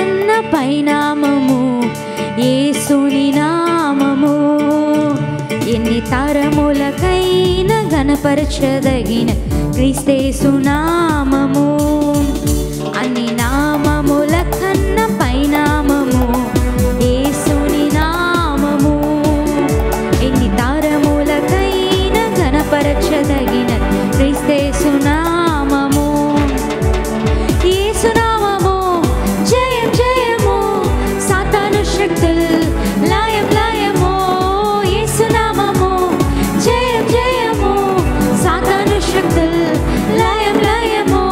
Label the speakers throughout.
Speaker 1: కన్నా పైనామము యేసుని నామము. ఎన్ని తరములకైనా ఘనపరచదగిన క్రీస్తేసు నామము. అన్ని నామముల కన్నా పైనామము యేసుని నామము. ఎన్ని తరములకైనా ఘనపరచదగిన క్రీస్తేసు నామము. యేసు నామము జయం జయము, సాతాను శక్తులు లయం లయము. యేసు నామము జయం జయము, సాతాను శక్తులు లయం లయము.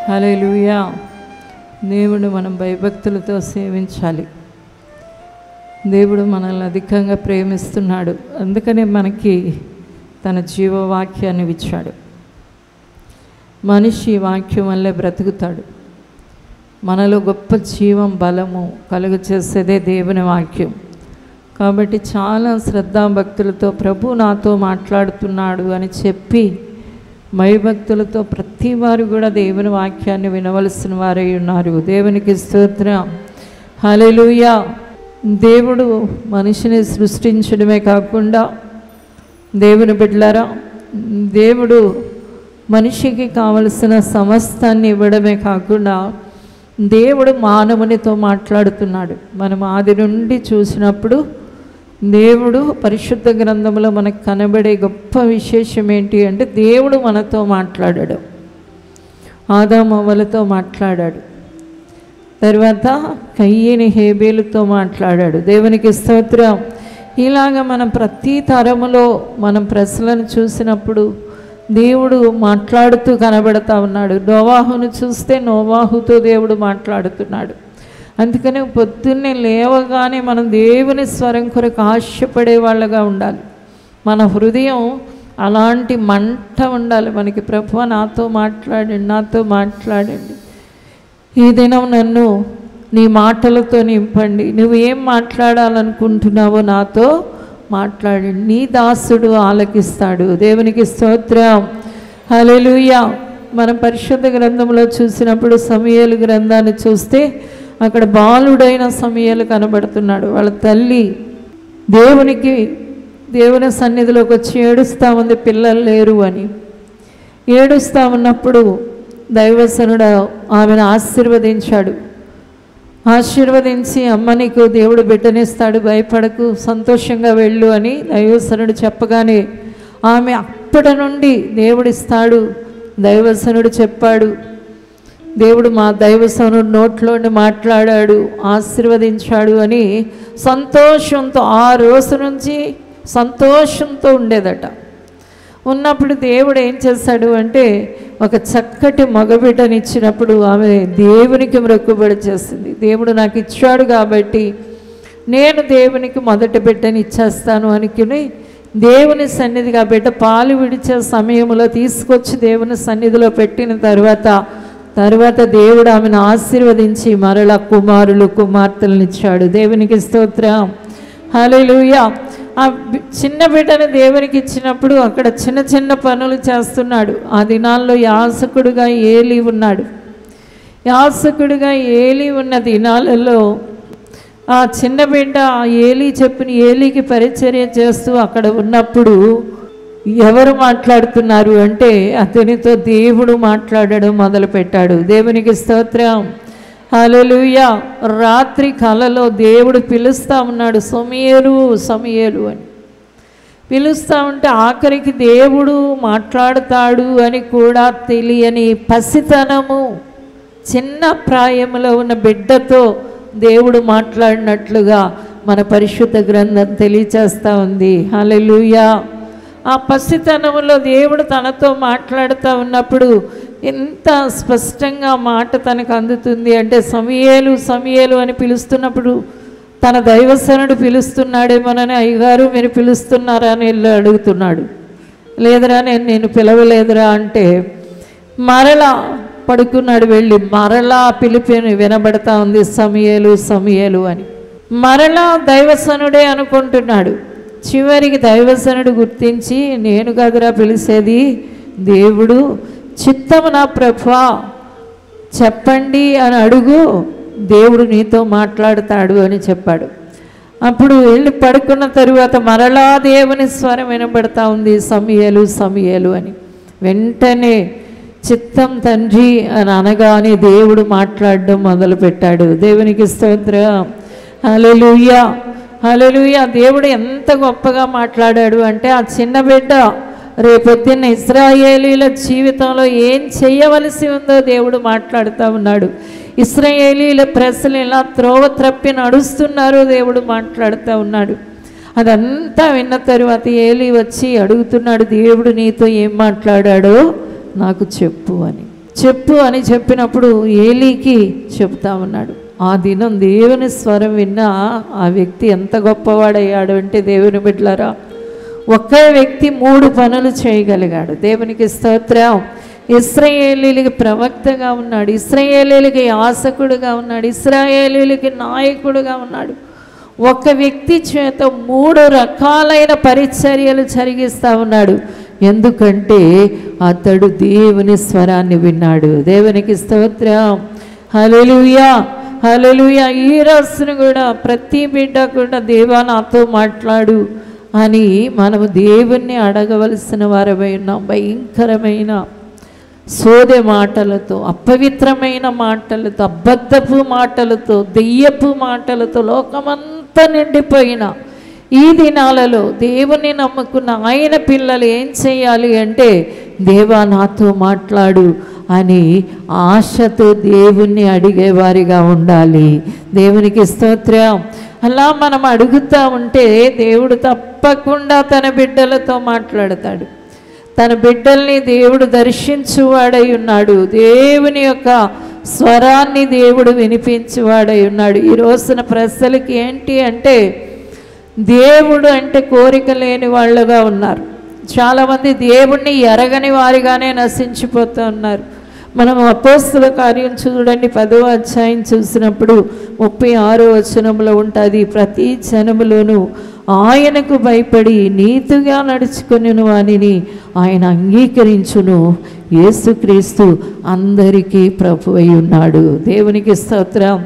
Speaker 2: హల్లెలూయా. దేవుడు మనం భయభక్తులతో సేవించాలి. దేవుడు మనల్ని అధికంగా ప్రేమిస్తున్నాడు. అందుకనే మనకి తన జీవవాక్యాన్ని ఇచ్చాడు. మనిషి వాక్యం వల్లే బ్రతుకుతాడు. మనలో గొప్ప జీవం బలము కలుగ చేసేదే దేవుని వాక్యం. కాబట్టి చాలా శ్రద్ధాభక్తులతో ప్రభు నాతో మాట్లాడుతున్నాడు అని చెప్పి భయభక్తులతో ప్రతి వారు కూడా దేవుని వాక్యాన్ని వినవలసిన వారై ఉన్నారు. దేవునికి స్తోత్రం. హల్లెలూయా. దేవుడు మనిషిని సృష్టించడమే కాకుండా, దేవుని బిడ్డలారా, దేవుడు మనిషికి కావలసిన సమస్తాన్ని ఇవ్వడమే కాకుండా దేవుడు మానవునితో మాట్లాడుతున్నాడు. మనం ఆది నుండి చూసినప్పుడు దేవుడు పరిశుద్ధ గ్రంథంలో మనకు కనబడే గొప్ప విశేషం ఏంటి అంటే దేవుడు మనతో మాట్లాడాడు. ఆదాము అవ్వలతో మాట్లాడాడు. తర్వాత కయ్యని హేబేలుతో మాట్లాడాడు. దేవునికి స్తోత్రం. ఇలాగ మనం ప్రతి తరములో మనం ప్రశ్నలను చూసినప్పుడు దేవుడు మాట్లాడుతూ కనబడతా ఉన్నాడు. నోవాహును చూస్తే నోవాహుతో దేవుడు మాట్లాడుతున్నాడు. అందుకనే పొద్దున్నే లేవగానే మనం దేవుని స్వరం కొరకు ఆశపడే వాళ్ళగా ఉండాలి. మన హృదయం అలాంటి మంట ఉండాలి మనకి. ప్రభువా నాతో మాట్లాడండి, నాతో మాట్లాడండి, ఈ దినం నన్ను నీ మాటలతో నింపండి, నువ్వు ఏం మాట్లాడాలనుకుంటున్నావో నాతో మాట్లాడండి, నీ దాసుడు ఆలకిస్తాడు. దేవునికి స్తోత్రం. హల్లెలూయా. మనం పరిశుద్ధ గ్రంథంలో చూసినప్పుడు సమూయేలు గ్రంథాన్ని చూస్తే అక్కడ బాలుడైన సమూయేలు కనబడుతున్నాడు. వాళ్ళ తల్లి దేవుని సన్నిధిలోకి వచ్చి ఏడుస్తూ ఉంది, పిల్లలు లేరు అని. ఏడుస్తూ ఉన్నప్పుడు దైవజనుడు ఆమెను ఆశీర్వదించాడు. ఆశీర్వదించి అమ్మ నీకు దేవుడు బిడ్డనిస్తాడు, భయపడకు, సంతోషంగా వెళ్ళు అని దైవజనుడు చెప్పగానే ఆమె అప్పటి నుండి దేవుడిస్తాడు, దైవజనుడు చెప్పాడు, దేవుడు మా దైవజనుడు నోట్లోండి మాట్లాడాడు, ఆశీర్వదించాడు అని సంతోషంతో ఆ రోజు నుంచి సంతోషంతో ఉండేదట. ఉన్నప్పుడు దేవుడు ఏం చేశాడు అంటే ఒక చక్కటి మగబిడ్డనిచ్చినప్పుడు ఆమె దేవునికి మొక్కుబడి చేసింది. దేవుడు నాకు ఇచ్చాడు కాబట్టి నేను దేవునికి మొదటి బిడ్డని ఇచ్చేస్తాను అనుకుని దేవుని సన్నిధిగా బిడ్డ పాలు విడిచే సమయంలో తీసుకొచ్చి దేవుని సన్నిధిలో పెట్టిన తర్వాత దేవుడు ఆమెను ఆశీర్వదించి మరలా కుమారులు కుమార్తెలను ఇచ్చాడు. దేవునికి స్తోత్రం. హల్లెలూయా. ఆ చిన్న బిడ్డను దేవునికి ఇచ్చినప్పుడు అక్కడ చిన్న చిన్న పనులు చేస్తున్నాడు. ఆ దినాల్లో యాజకుడుగా ఏలీ ఉన్నాడు. యాజకుడిగా ఏలీ ఉన్న దినాలలో ఆ చిన్న బిడ్డ ఏలీ చెప్పిన ఏలీకి పరిచర్య చేస్తూ అక్కడ ఉన్నప్పుడు ఎవరు మాట్లాడుతున్నారు అంటే అతనితో దేవుడు మాట్లాడడం మొదలుపెట్టాడు. దేవునికి స్తోత్రం. హల్లెలూయా. రాత్రి కలలో దేవుడు పిలుస్తూ ఉన్నాడు, సమూయేలు సమూయేలు అని పిలుస్తూ ఉంటే ఆఖరికి దేవుడు మాట్లాడతాడు అని కూడా తెలియని పసితనము, చిన్న ప్రాయంలో ఉన్న బిడ్డతో దేవుడు మాట్లాడినట్లుగా మన పరిశుద్ధ గ్రంథం తెలియచేస్తూ ఉంది. హల్లెలూయా. ఆ పసితనంలో దేవుడు తనతో మాట్లాడుతూ ఉన్నప్పుడు ఎంత స్పష్టంగా మాట తనకు అందుతుంది అంటే సమూయేలు సమూయేలు అని పిలుస్తున్నప్పుడు తన దైవజనుడు పిలుస్తున్నాడేమోనని, అయ్యగారు మీరు పిలుస్తున్నారా అని వెళ్ళి అడుగుతున్నాడు. లేదురా నేను పిలవలేదురా అంటే మరలా పడుకున్నాడు. వెళ్ళి మరలా పిలిపిని వినబడతా ఉంది, సమూయేలు సమూయేలు అని. మరలా దైవజనుడే అనుకుంటున్నాడు. చివరికి దైవజనుడు గుర్తించి నేను కదరా పిలిచేది, దేవుడు చిత్తము నా ప్రభువా చెప్పండి అని అడుగు, దేవుడు నీతో మాట్లాడతాడు అని చెప్పాడు. అప్పుడు వెళ్ళి పడుకున్న తరువాత మరలా దేవుని స్వరం వినబడతా ఉంది, సమూయేలు సమూయేలు అని. వెంటనే చిత్తం తండ్రి అని అనగానే దేవుడు మాట్లాడడం మొదలుపెట్టాడు. దేవునికి స్తోత్రం. హల్లెలూయా. హల్లెలూయా. దేవుడు ఎంత గొప్పగా మాట్లాడాడు అంటే ఆ చిన్న బిడ్డ రేపొద్దున్న ఇశ్రాయేలీల జీవితంలో ఏం చేయవలసి ఉందో దేవుడు మాట్లాడుతూ ఉన్నాడు. ఇశ్రాయేలీల ప్రజలు ఎలా త్రోవ త్రప్పి నడుస్తున్నారో దేవుడు మాట్లాడుతూ ఉన్నాడు. అదంతా విన్న తరువాత ఏలీ వచ్చి అడుగుతున్నాడు, దేవుడు నీతో ఏం మాట్లాడాడో నాకు చెప్పు అని. చెప్పు అని చెప్పినప్పుడు ఏలీకి చెప్తా ఉన్నాడు. ఆ దినం దేవుని స్వరం విన్నా ఆ వ్యక్తి ఎంత గొప్పవాడయ్యాడు అంటే, దేవుని బిడ్డలారా, ఒకే వ్యక్తి 3 పనులు చేయగలిగాడు. దేవునికి స్తోత్రం. ఇశ్రాయేలీయులకి ప్రవక్తగా ఉన్నాడు, ఇశ్రాయేలీయులకి యాజకుడుగా ఉన్నాడు, ఇశ్రాయేలీయులకి నాయకుడుగా ఉన్నాడు. ఒక వ్యక్తి చేత 3 రకాలైన పరిచర్యలు జరిగిస్తూ ఉన్నాడు. ఎందుకంటే అతడు దేవుని స్వరాన్ని విన్నాడు. దేవునికి స్తోత్రం. హల్లెలూయా, హల్లెలూయా. ఈ రోజున కూడా ప్రతి బిడ్డ కూడా దేవా నాతో మాట్లాడు అని మనము దేవుణ్ణి అడగవలసిన వారమై ఉన్నాం. భయంకరమైన సోదె మాటలతో, అపవిత్రమైన మాటలతో, అబద్ధపు మాటలతో, దెయ్యపు మాటలతో లోకమంతా నిండిపోయిన ఈ దినాలలో దేవుని నమ్ముకున్న ఆయన పిల్లలు ఏం చేయాలి అంటే, దేవా నాతో మాట్లాడు అని ఆశతో దేవుణ్ణి అడిగేవారిగా ఉండాలి. దేవునికి స్తోత్రం. అలా మనం అడుగుతూ ఉంటే దేవుడు తప్పకుండా తన బిడ్డలతో మాట్లాడతాడు. తన బిడ్డల్ని దేవుడు దర్శించువాడై ఉన్నాడు. దేవుని యొక్క స్వరాన్ని దేవుడు వినిపించువాడై ఉన్నాడు. ఈ రోజున ప్రజలకి ఏంటి అంటే, దేవుడు అంటే కోరిక లేని వాళ్ళుగా ఉన్నారు. చాలామంది దేవుణ్ణి ఎరగని వారిగానే నశించిపోతూ ఉన్నారు. మనం అపోస్తల కార్యం చూడండి, 10వ అధ్యాయం చూసినప్పుడు 36వ వచనంలో ఉంటుంది, ప్రతి జనములోనూ ఆయనకు భయపడి నీతిగా నడుచుకుని వానిని ఆయన అంగీకరించును, యేసుక్రీస్తు అందరికీ ప్రభువై ఉన్నాడు. దేవునికి స్తోత్రం.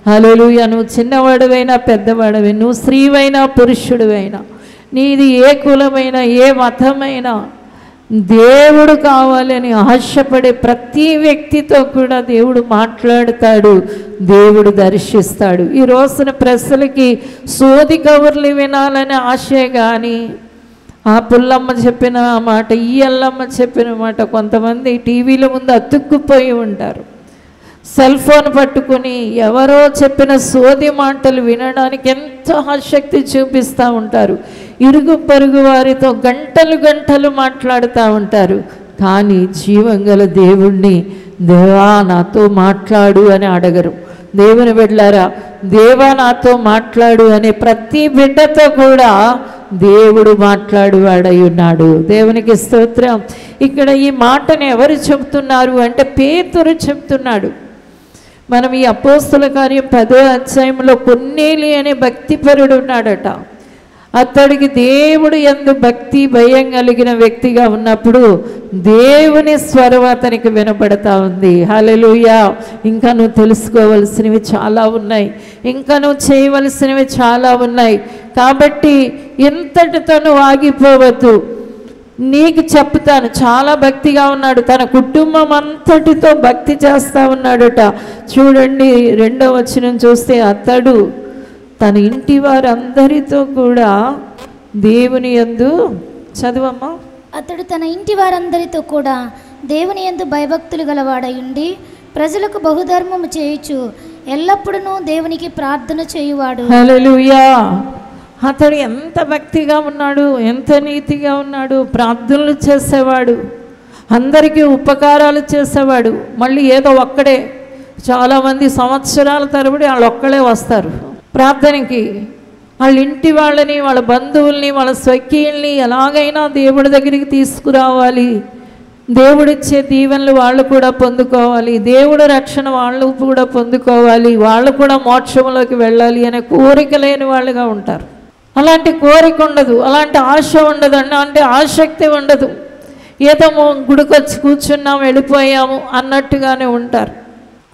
Speaker 2: హల్లెలూయా. నువ్వు చిన్నవాడివైనా పెద్దవాడివైనా, నువ్వు స్త్రీవైనా పురుషుడివైనా, నీది ఏ కులమైనా ఏ మతమైనా, దేవుడు కావాలని ఆశపడే ప్రతి వ్యక్తితో కూడా దేవుడు మాట్లాడతాడు, దేవుడు దర్శిస్తాడు. ఈ రోజున ప్రజలకి సోది కబుర్లు వినాలని ఆశే కానీ, ఆ పుల్లమ్మ చెప్పిన మాట, ఈ అల్లమ్మ చెప్పిన మాట, కొంతమంది టీవీల ముందు అతుక్కుపోయి ఉంటారు. సెల్ ఫోన్ పట్టుకుని ఎవరో చెప్పిన సోది మాటలు వినడానికి ఎంతో ఆసక్తి చూపిస్తూ ఉంటారు. ఇరుగు పొరుగు వారితో గంటలు గంటలు మాట్లాడుతూ ఉంటారు. కానీ జీవంగల దేవుణ్ణి దేవా నాతో మాట్లాడు అని అడగరు. దేవుని బిడ్డలారా, దేవా నాతో మాట్లాడు అనే ప్రతి బిడ్డతో కూడా దేవుడు మాట్లాడువాడై ఉన్నాడు. దేవునికి స్తోత్రం. ఇక్కడ ఈ మాటను ఎవరు చెప్తున్నారు అంటే, పేతురు చెప్తున్నాడు. మనం ఈ అపోస్తల కార్యం 10వ అధ్యాయంలో కొన్నేలి అనే భక్తిపరుడు ఉన్నాడట. అతడికి దేవుడు యందు భక్తి భయం కలిగిన వ్యక్తిగా ఉన్నప్పుడు దేవుని స్వరం అతనికి వినపడతా ఉంది. హల్లెలూయా. ఇంకా నువ్వు తెలుసుకోవలసినవి చాలా ఉన్నాయి, ఇంకా నువ్వు చేయవలసినవి చాలా ఉన్నాయి. కాబట్టి ఇంతటితో నువ్వు ఆగిపోవద్దు. నీకు చెప్తాను. చాలా భక్తిగా ఉన్నాడు, తన కుటుంబం అంతటితో భక్తి చేస్తూ ఉన్నాడట. చూడండి 2వ వచనం చూస్తే, అతడు తన ఇంటి వారందరితో కూడా దేవుని యందు, చదువమ్మా.
Speaker 3: అతడు తన ఇంటి వారందరితో కూడా దేవుని యందు భయభక్తులు గలవాడై ఉండి ప్రజలకు బహుధర్మము చేయుచు ఎల్లప్పుడూ దేవునికి ప్రార్థన చేయువాడు.
Speaker 2: హల్లెలూయా. అతడు ఎంత భక్తిగా ఉన్నాడు, ఎంత నీతిగా ఉన్నాడు, ప్రార్థనలు చేసేవాడు, అందరికీ ఉపకారాలు చేసేవాడు. మళ్ళీ ఏదో ఒక్కడే, చాలామంది సంవత్సరాల తరబడి వాళ్ళు ఒక్కడే వస్తారు ప్రార్థనకి. వాళ్ళ ఇంటి వాళ్ళని, వాళ్ళ బంధువుల్ని, వాళ్ళ స్వకీయుల్ని ఎలాగైనా దేవుడి దగ్గరికి తీసుకురావాలి, దేవుడిచ్చే దీవెనలు వాళ్ళు కూడా పొందుకోవాలి, దేవుడి రక్షణ వాళ్ళు కూడా పొందుకోవాలి, వాళ్ళు కూడా మోక్షంలోకి వెళ్ళాలి అనే కోరిక లేని వాళ్ళుగా ఉంటారు. అలాంటి కోరిక ఉండదు, అలాంటి ఆశ ఉండదు, అంటే ఆసక్తి ఉండదు. ఏదో గుడికొచ్చి కూర్చున్నాం వెళ్ళిపోయాము అన్నట్టుగానే ఉంటారు.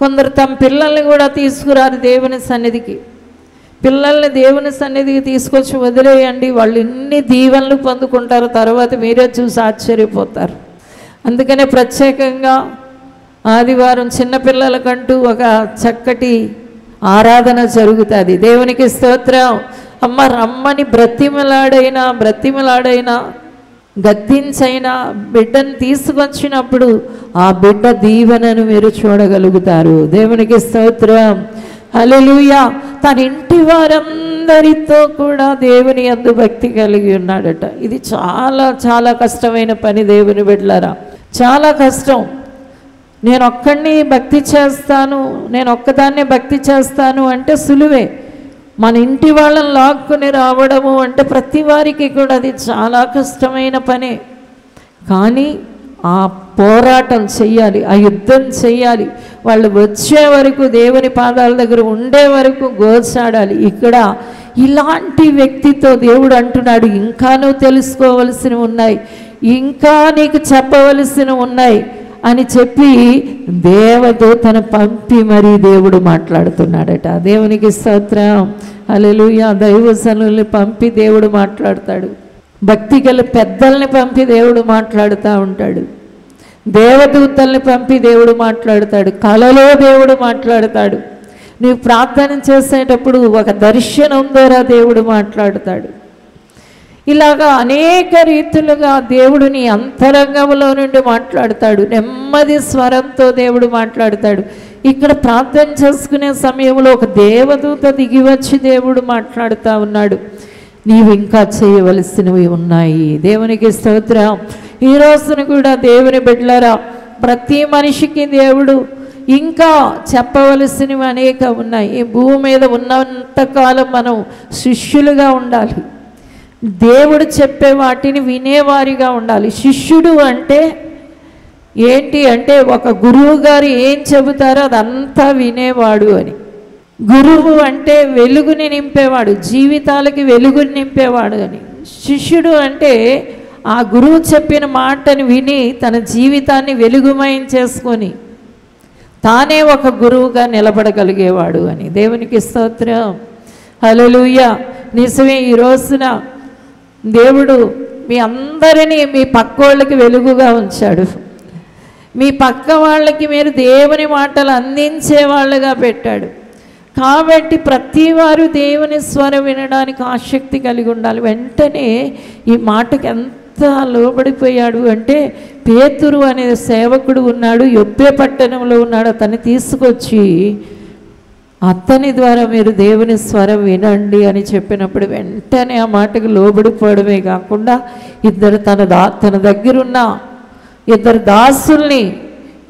Speaker 2: కొందరు తమ పిల్లల్ని కూడా తీసుకురారు దేవుని సన్నిధికి. పిల్లల్ని దేవుని సన్నిధికి తీసుకొచ్చి వదిలేయండి, వాళ్ళు ఎన్ని దీవెనలు పొందుకుంటారు, తర్వాత మీరే చూసి ఆశ్చర్యపోతారు. అందుకనే ప్రత్యేకంగా ఆదివారం చిన్నపిల్లలకంటూ ఒక చక్కటి ఆరాధన జరుగుతుంది. దేవునికి స్తోత్రం. అమ్మ రమ్మని బ్రతిమలాడైనా గద్దించైనా బిడ్డను తీసుకొచ్చినప్పుడు ఆ బిడ్డ దీవెనను మీరు చూడగలుగుతారు. దేవునికి స్తోత్రం. హల్లెలూయా. తన ఇంటి వారందరితో కూడా దేవుని యందు భక్తి కలిగి ఉన్నాడట. ఇది చాలా చాలా కష్టమైన పని దేవుని బిడ్డలారా, చాలా కష్టం. నేను ఒక్కడిని భక్తి చేస్తాను, నేను ఒక్కదాన్నే భక్తి చేస్తాను అంటే సులువే. మన ఇంటి వాళ్ళని లాక్కుని రావడము అంటే ప్రతి వారికి కూడా అది చాలా కష్టమైన పనే. కానీ ఆ పోరాటం చెయ్యాలి, ఆ యుద్ధం చెయ్యాలి. వాళ్ళు వచ్చే వరకు, దేవుని పాదాల దగ్గర ఉండే వరకు గోచాడాలి. ఇక్కడ ఇలాంటి వ్యక్తితో దేవుడు అంటున్నాడు, ఇంకా నువ్వు తెలుసుకోవలసినవి ఉన్నాయి, ఇంకా నీకు చెప్పవలసినవి ఉన్నాయి అని చెప్పి దేవదూతను పంపి మరీ దేవుడు మాట్లాడుతున్నాడట. దేవునికి స్తోత్రం, హల్లెలూయా. దైవజనుల్ని పంపి దేవుడు మాట్లాడతాడు. భక్తి గల పెద్దల్ని పంపి దేవుడు మాట్లాడుతూ ఉంటాడు. దేవదూతల్ని పంపి దేవుడు మాట్లాడతాడు. కలలో దేవుడు మాట్లాడతాడు. నీవు ప్రార్థన చేసేటప్పుడు ఒక దర్శనం ద్వారా దేవుడు మాట్లాడతాడు. ఇలాగా అనేక రీతులుగా దేవుడు నీ అంతరంగంలో నుండి మాట్లాడతాడు. నెమ్మది స్వరంతో దేవుడు మాట్లాడతాడు. ఇక్కడ ప్రార్థన చేసుకునే సమయంలో ఒక దేవదూత దిగి వచ్చి దేవుడు మాట్లాడుతూ ఉన్నాడు. నీవు ఇంకా చేయవలసినవి ఉన్నాయి. దేవునికి స్తోత్రం. ఈ రోజున కూడా దేవుని బిడ్డలారా, ప్రతి మనిషికి దేవుడు ఇంకా చెప్పవలసినవి అనేక ఉన్నాయి. ఈ భూమి మీద ఉన్నంతకాలం మనం శిష్యులుగా ఉండాలి. దేవుడు చెప్పే వాటిని వినేవారిగా ఉండాలి. శిష్యుడు అంటే ఏంటి అంటే ఒక గురువు గారు ఏం చెబుతారో అదంతా వినేవాడు అని. గురువు అంటే వెలుగుని నింపేవాడు, జీవితాలకి వెలుగుని నింపేవాడు అని. శిష్యుడు అంటే ఆ గురువు చెప్పిన మాటని విని తన జీవితాన్ని వెలుగుమయం చేసుకొని తానే ఒక గురువుగా నిలబడగలిగేవాడు అని. దేవునికి స్తోత్రం, హల్లెలూయా. నిజమే, ఈ రోజున దేవుడు మీ అందరినీ మీ పక్క వాళ్ళకి వెలుగుగా ఉంచాడు. మీ పక్క వాళ్ళకి మీరు దేవుని మాటలు అందించే వాళ్ళుగా పెట్టాడు. కాబట్టి ప్రతి వారు దేవుని స్వరం వినడానికి ఆసక్తి కలిగి ఉండాలి. వెంటనే ఈ మాటకి ఎంత లోబడిపోయాడు అంటే, పేతురు అనే సేవకుడు ఉన్నాడు, యొప్పే పట్టణంలో ఉన్నాడు. అతన్ని తీసుకొచ్చి అతని ద్వారా మీరు దేవుని స్వరం వినండి అని చెప్పినప్పుడు వెంటనే ఆ మాటకు లోబడిపోవడమే కాకుండా తన దగ్గరున్న ఇద్దరు దాసుల్ని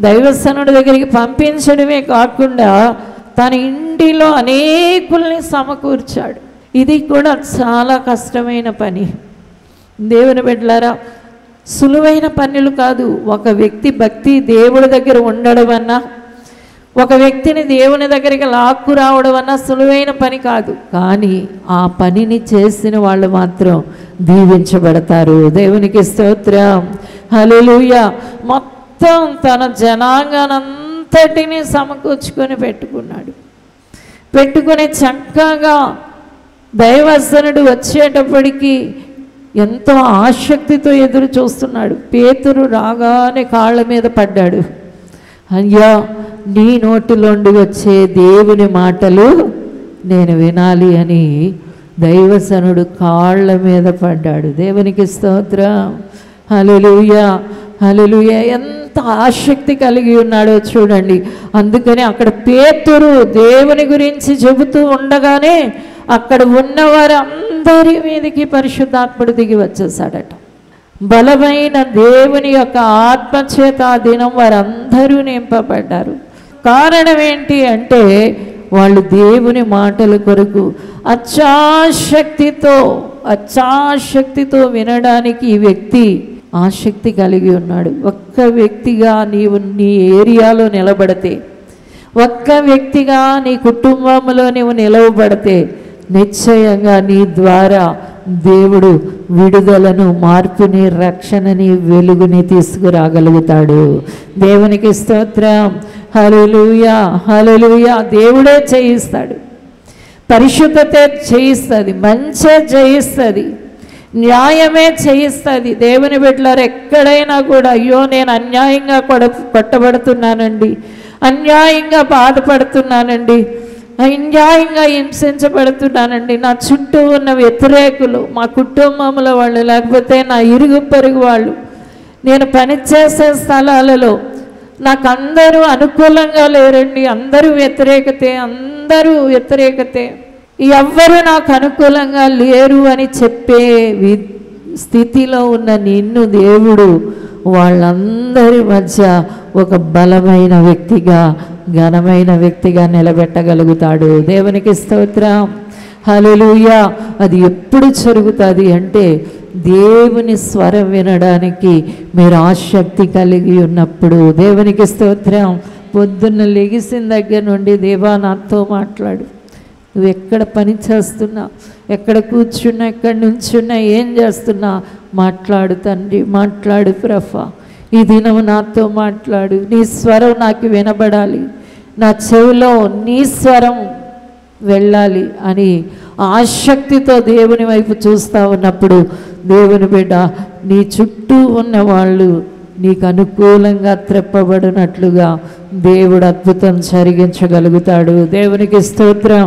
Speaker 2: దైవజనుడి దగ్గరికి పంపించడమే కాకుండా తన ఇంటిలో అనేకుల్ని సమకూర్చాడు. ఇది కూడా చాలా కష్టమైన పని. దేవుని బిడ్డలారా, సులువైన పనులు కాదు. ఒక వ్యక్తి భక్తి దేవుడి దగ్గర ఉండడం అన్నా, ఒక వ్యక్తిని దేవుని దగ్గరికి లాక్కు రావడం అన్నా సులువైన పని కాదు. కానీ ఆ పనిని చేసిన వాళ్ళు మాత్రం దీవించబడతారు. దేవునికి స్తోత్రం, హల్లెలూయా. మొత్తం తన జనాంగానంతటిని సమకూర్చుకొని పెట్టుకుని చక్కగా దైవజనుడు వచ్చేటప్పటికి ఎంతో ఆసక్తితో ఎదురు చూస్తున్నాడు. పేతురు రాగానే కాళ్ళ మీద పడ్డాడు. అయ్యా, నీ నోటిలోండి వచ్చే దేవుని మాటలు నేను వినాలి అని దైవజనుడు కాళ్ళ మీద పడ్డాడు. దేవునికి స్తోత్రం, హల్లెలూయా, హల్లెలూయా. ఎంత ఆసక్తి కలిగి ఉన్నాడో చూడండి. అందుకని అక్కడ పేతురు దేవుని గురించి చెబుతూ ఉండగానే అక్కడ ఉన్నవారు అందరి మీదకి పరిశుద్ధాత్ముడు దిగి వచ్చేసాడట. బలమైన దేవుని యొక్క ఆత్మచేత ఆ దినం వారందరూ నింపబడ్డారు. కారణం ఏంటి అంటే వాళ్ళు దేవుని మాటల కొరకు అచ్చాశక్తితో వినడానికి ఈ వ్యక్తి ఆసక్తి కలిగి ఉన్నాడు. ఒక్క వ్యక్తిగా నీవు నీ ఏరియాలో నిలబడితే, ఒక్క వ్యక్తిగా నీ కుటుంబంలో నీవు నిలవబడితే నిశ్చయంగా నీ ద్వారా దేవుడు విడుదలను, మార్పుని, రక్షణని, వెలుగుని తీసుకురాగలుగుతాడు. దేవునికి స్తోత్రం, హల్లెలూయా, హల్లెలూయా. దేవుడే చేయిస్తాడు. పరిశుద్ధత చేయిస్తుంది, మంచి చేయిస్తుంది, న్యాయమే చేయిస్తుంది. దేవుని బిడ్డలారు ఎక్కడైనా కూడా అయ్యో నేను అన్యాయంగా కొట్టబడుతున్నానండి, అన్యాయంగా బాధపడుతున్నానండి, అన్యాయంగా హింసించబడుతున్నానండి, నా చుట్టూ ఉన్న వ్యతిరేకులు, మా కుటుంబంలో వాళ్ళు, లేకపోతే నా ఇరుగు పొరుగు వాళ్ళు, నేను పనిచేసే స్థలాలలో నాకు అందరూ అనుకూలంగా లేరండి, అందరూ వ్యతిరేకతే, ఎవ్వరూ నాకు అనుకూలంగా లేరు అని చెప్పే స్థితిలో ఉన్న నిన్ను దేవుడు వాళ్ళందరి మధ్య ఒక బలమైన వ్యక్తిగా, ఘనమైన వ్యక్తిగా నిలబెట్టగలుగుతాడు. దేవునికి స్తోత్రం, హల్లెలూయా. అది ఎప్పుడు జరుగుతుంది అంటే దేవుని స్వరం వినడానికి మీరు ఆసక్తి కలిగి ఉన్నప్పుడు. దేవునికి స్తోత్రం. పొద్దున్న లెగిసిన దగ్గర నుండి దేవా నాతో మాట్లాడు. నువ్వు ఎక్కడ పని చేస్తున్నా, ఎక్కడ కూర్చున్నా, ఎక్కడ నుంచున్నా, ఏం చేస్తున్నా మాట్లాడు తండ్రి, మాట్లాడు ప్రభా. ఈ దినం నాతో మాట్లాడు. నీ స్వరం నాకు వినబడాలి, నా చెవిలో నీ స్వరం వెళ్ళాలి అని ఆసక్తితో దేవుని వైపు చూస్తూ ఉన్నప్పుడు, దేవుని బిడ్డ నీ చుట్టూ ఉన్న వాళ్ళు నీకు అనుకూలంగా త్రెప్పబడినట్లుగా దేవుడు అద్భుతం జరిగించగలుగుతాడు. దేవునికి స్తోత్రం.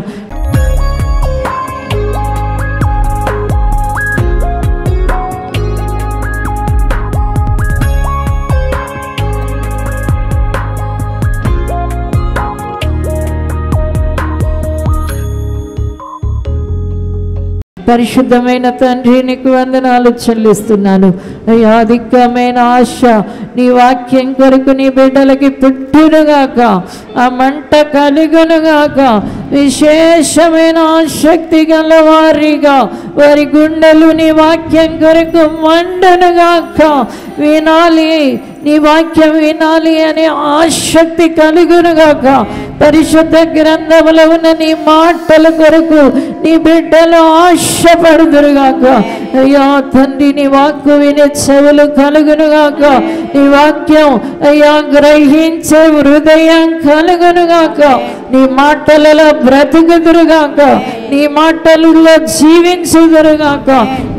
Speaker 2: పరిశుద్ధమైన తండ్రి, నీకు వందనాలు చెల్లిస్తున్నాను అయ్యా. అధికమైన ఆశ నీ వాక్యం కొరకు నీ బిడ్డలకి పుట్టునుగాక, ఆ మంట కలుగునుగాక. విశేషమైన ఆసక్తి గల వారిగా వారి గుండెలు నీ వాక్యం కొరకు మండునుగాక. వినాలి, నీ వాక్యం వినాలి అనే ఆసక్తి కలుగునుగాక. పరిశుద్ధ గ్రంథములో ఉన్న నీ మాటల కొరకు నీ బిడ్డలు ఆశపడుదురుగాక. అయ్యా తండ్రి, నీ వాక్కు వినే చెవులు కలుగునుగాక. నీ వాక్యం అయ్యా గ్రహించే హృదయం కలుగునుగాక. నీ మాటలలో బ్రతుకుదురుగాక, నీ మాటలలో జీవించుదురుగాక,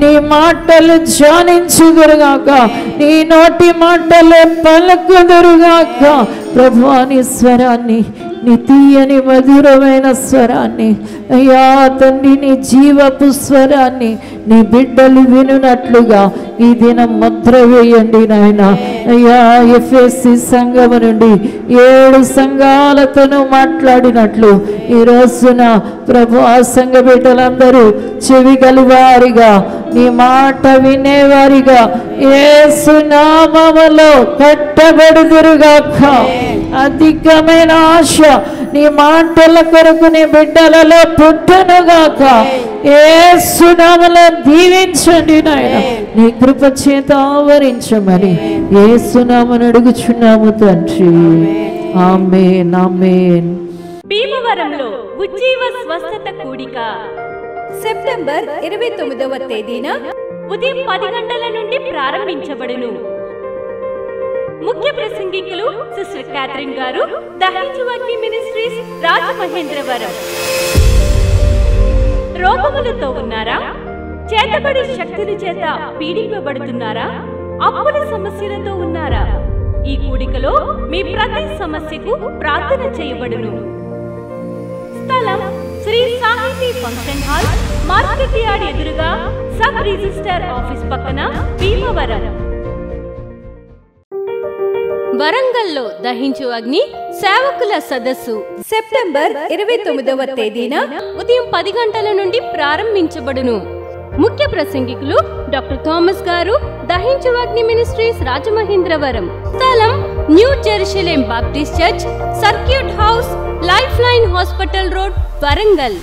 Speaker 2: నీ మాటలు ధ్యానించుదురుగాక, నీ నోటి మాటలు పలుకుదురుగాక. ప్రభువా, నీ స్వరాన్ని, నీ తీయని మధురమైన స్వరాన్ని అయ్యా తండ్రి, నీ జీవపు స్వరాన్ని నీ బిడ్డలు వినున్నట్లుగా ఈ దినం ముద్ర వేయండి నాయన. అయ్యా ఎఫెసీ సంఘము నుండి 7 సంఘాలతోనూ మాట్లాడినట్లు ఈ రోజున ప్రభు ఆ సంఘ బిడ్డలందరూ చెవి గలివారిగా, నీ మాట వినేవారిగా యేసు నామములో కట్టబడుదురుగాక. అధికమైన ఆశ నీ మాటల కొరకు నీ బిడ్డలలో పుట్టునుగాక. యేసు నామములో దీవించండి నాయన. నీ కృప చేత ఆవరించమని యేసు నామమున అడుగుచున్నాము తండ్రి. ఆమేన్, ఆమేన్.
Speaker 4: భీమవరంలో ఉజ్జీవ స్వస్థత కూడిక సెప్టెంబర్ 29వ తేదీన ఉదయం 10 గంటల నుండి ప్రారంభించబడును. ముఖ్య ప్రసంగికులు సిస్టర్ క్యాథరిన్ గారు, ద హింజువాగ్ని మినిస్ట్రీస్, రాజమహేంద్రవరం. రోగములతో ఉన్నారా? చేతబడి శక్తుల చేత పీడింపబడుతున్నారా? అప్పుల సమస్యలతో ఉన్నారా? ఈ కూడికలో మీ ప్రతి సమస్యకు ప్రార్థన చేయబడును. స్థలం శ్రీ సాహితీ ఫంక్షన్ హాల్, మార్కెట్ యార్డ్ ఎదురుగా, సబ్ రిజిస్టర్ ఆఫీస్ పక్కన, భీమవరం. వరంగల్లో దహించు అగ్ని సేవకుల సదస్సు సెప్టెంబర్ 29వ తేదీన ఉదయం 10 గంటల నుండి ప్రారంభించబడును. ముఖ్య ప్రసంగికులు డాక్టర్ థామస్ గారు, దహించు అగ్ని మినిస్ట్రీస్, రాజమహేంద్రవరం. స్థలం new Jerusalem Baptist church, circuit house, life line hospital road, Warangal.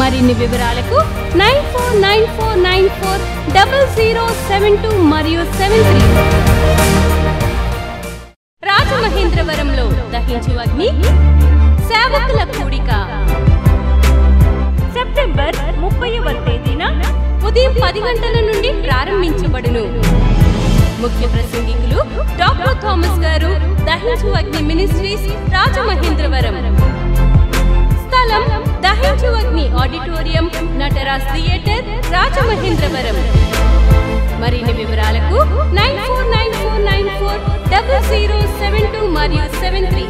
Speaker 4: మరిన్ని వివరాలకు 9494940072 మరియు 73. రాజమహేంద్రవరంలో దహించు అగ్ని సేవకుల కూడిక సెప్టెంబర్ 30వ తేదీన ఉదయం 10 గంటల నుండి ప్రారంభించబడును. ముఖ్య ప్రసంగికులు డాక్టర్ థామస్ గారు, దహించు అగ్ని మినిస్ట్రీస్, రాజమహేంద్రవరం. స్థలం దహించు అగ్ని ఆడిటోరియం, నటరాజ్ థియేటర్, రాజమహేంద్రవరం. మరిన్ని వివరాలకు 9494940072 మరియు 73.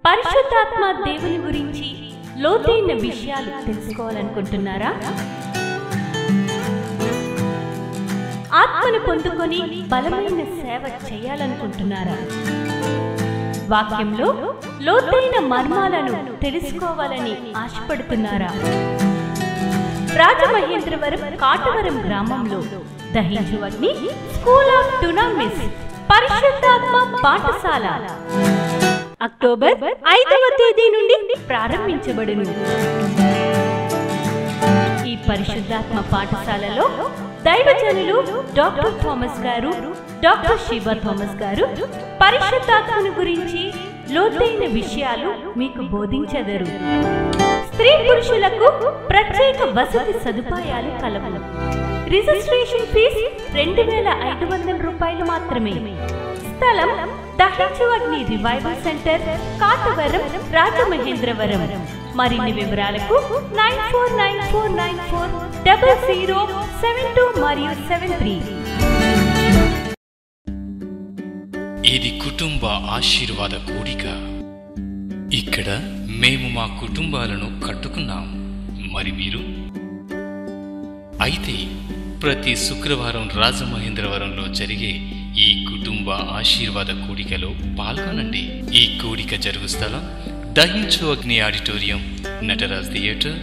Speaker 4: పరిశుద్ధాత్మ దేవుని గురించి లోతైన విషయాలు తెలుసుకోవాలనుకుంటున్నారా? ఆత్మను పొందుకొని బలమైన సేవ చేయాలనుకుంటున్నారా? వాక్యంలో లోతైన మర్మాలను తెలుసుకోవాలని ఆశపడుతున్నారా? రాజమహేంద్రవరం కాటవరం గ్రామంలో దహించు అగ్ని స్కూల్ ఆఫ్ డునామిస్ పరిశుద్ధాత్మ పాఠశాల అక్టోబర్ 5వ తేదీ నుండి ప్రారంభించబడును. ఈ పరిశుద్ధాత్మ పాఠశాలలో దైవజనులు డాక్టర్ థామస్ గారు, డాక్టర్ షీబా థామస్ గారు పరిశుద్ధాత్మను గురించి లోతైన విషయాలు మీకు బోధించెదరు. స్త్రీ పురుషులకు ప్రత్యేక వసతి సదుపాయాలు కలవు. రిజిస్ట్రేషన్ ఫీజు 2500 రూపాయలు మాత్రమే. స్థలం దహించు అగ్ని రివైవల్ సెంటర్, కాటవరం, రాజమహేంద్రవరం. మరిన్ని వివరాలకు 9494940072 మరియు 73.
Speaker 5: ఇది కుటుంబ ఆశీర్వాద కూడిక. ఇక్కడ మేము మా కుటుంబాలను కట్టుకున్నాం. మరి మీరు? అయితే ప్రతి శుక్రవారం రాజమహేంద్రవరంలో జరిగే ఈ కుటుంబ ఆశీర్వాద కూడికలో పాల్గొనండి. ఈ కూడిక జరుగు స్థలం దహించు అగ్ని ఆడిటోరియం, నటరాజ్ థియేటర్,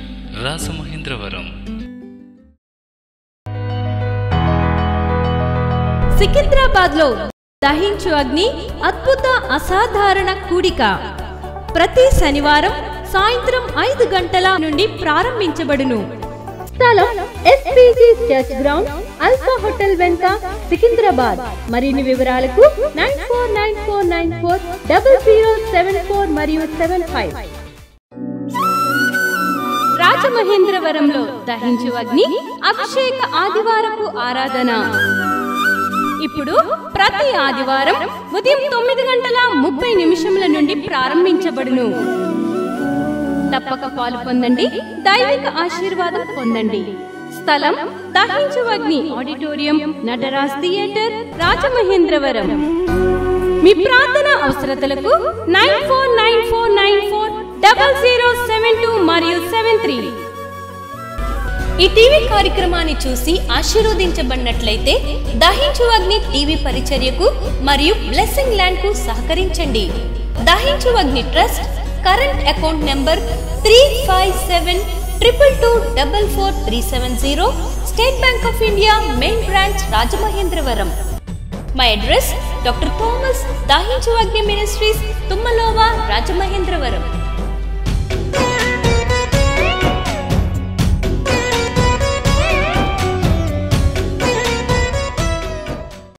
Speaker 5: రాజమహేంద్రవరం.
Speaker 4: సికింద్రాబాద్ లో దహించు అగ్ని అద్భుత అసాధారణ కూడిక ప్రతి శనివారం సాయంత్రం 5 గంటల నుండి ప్రారంభించబడును. స్థలం SPG church ground, alpha hotel వెనుక, సికింద్రాబాద్. మరిన్ని వివరాలకు 9494940074 మరియు 75. రాజమహేంద్రవరంలో దహించు అగ్ని అభిషేక ఆదివారపు ఆరాధన ఇప్పుడు ప్రతి ఆదివారం ఉదయం 9:30 నుండి ప్రారంభించబడును. తప్పక పాలు పొందండి, దైవిక ఆశీర్వాదం పొందండి. స్థలం దహించు అగ్ని ఆడిటోరియం, నటరాజ్ థియేటర్, రాజమహేంద్రవరం. మీ ప్రార్థన అవసరతలకు 9494940072 మరియు 73. ఈ టీవీ కార్యక్రమాన్ని చూసి ఆశీర్వదించబడినట్లయితే దహించు అగ్ని టీవీ పరిచర్యకు మరియు బ్లెస్సింగ్ ల్యాండ్ కు సహకరించండి. Dahinchu Agni trust current account number 357222444370, State Bank of India main branch, Rajamahendravaram. My address doctor Thomas Dahinchu Agni ministries, తుమ్మలోవా, Rajamahendravaram.